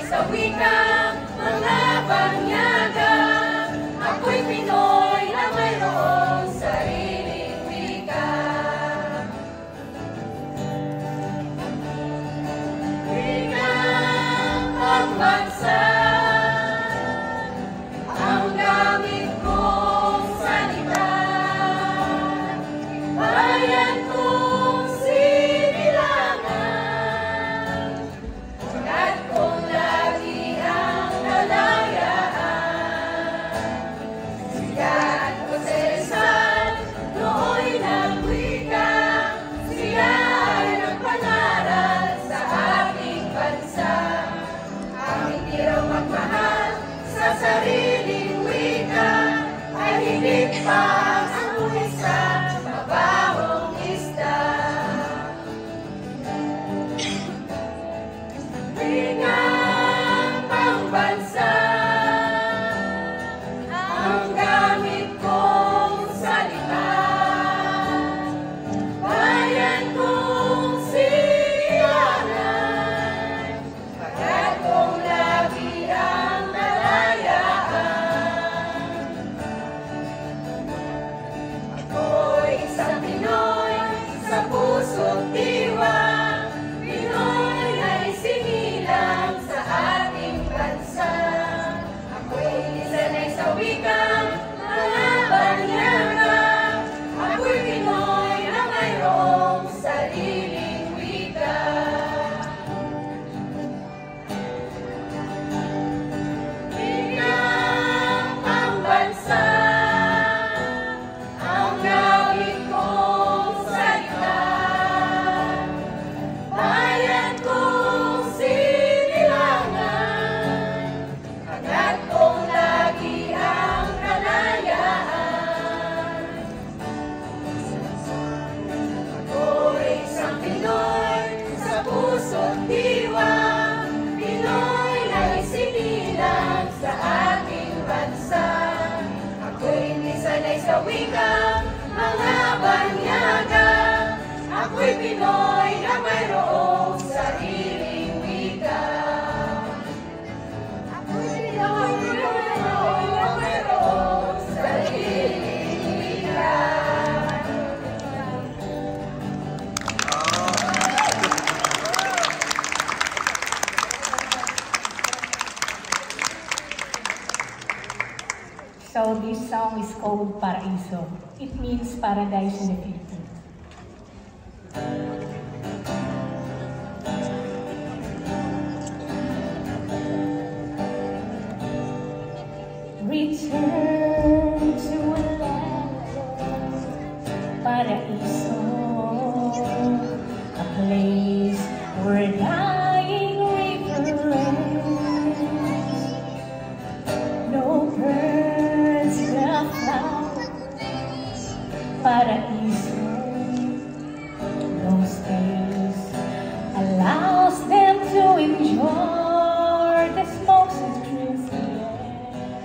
sa wikang mga banyaga. Ako'y Pinoy na mayroong sariling wika. Wikang pambansa ang gamit kong salita. Bayan kong sinilangan, at kung lagi ang kalayaan. Siya at Jose Rizal nooy nagwika, siya ay nagpangaral sa ating bansa. Ang hindi raw magmahal sa sariling wika ay higit pa ang huli sa mabahong isda. Wikang pambansa ang gamit kong salita. Bayan kong sinilangan, pagkat kung lagi ang kalayaan. Ako'y isang Pinoy sa puso't diwa, Pinoy na isinilang sa ating bansa. Ako'y sanay sa wikang mga banyaga. Ako'y Pinoy na mayroong sariling wika. Wikang pambansa ang gamit kong salita. Bayan kong sinilangan, hanggat kung lagi ang kalayaan. Ako'y isang Pinoy sa puso't diwa, Pinoy na isinilang sa ating bansa. Ako'y hindi sanay sa wikang mga banyaga. Ako'y Pinoy na mayroong sariling wika. Ako'y Pinoy na mayroong sariling wika. So this song is called Paraiso. It means paradise in the Philippines. Return to a land of Paraiso, a place where dying river ends. No birds will fly, Paraiso. No space allows them to enjoy the smokes and drinks in the air,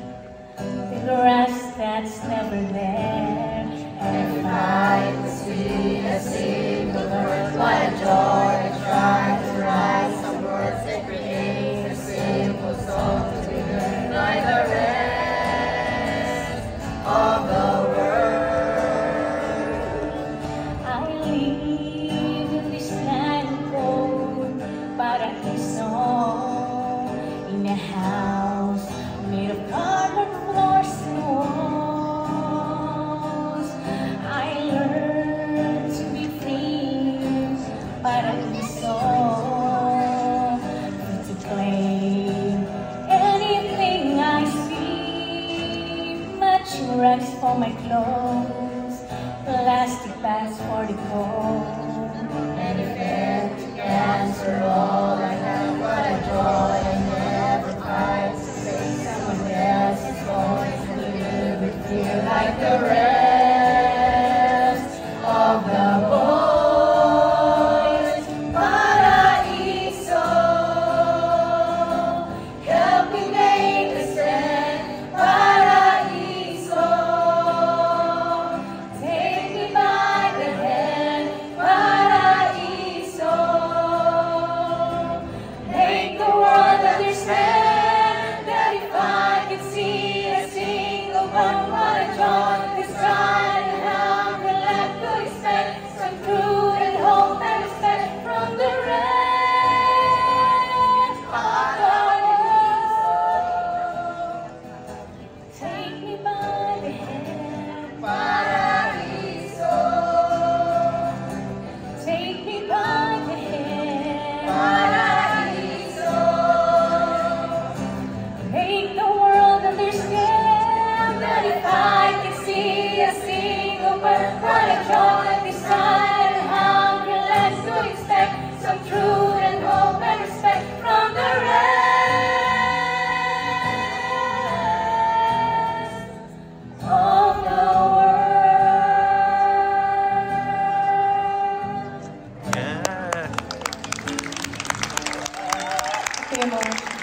the grass that's never there. And if I could see a single word, what a joy to try to write some words that create a simple song to be heard by the rest of the world. I live in this land called Paraiso, in a house made of cardboard floors and walls. I learned to be free, Paraiso, to claim anything I see. Matching rags for my clothes, plastic bags for the cold. And if empty cans are all I have Oremos.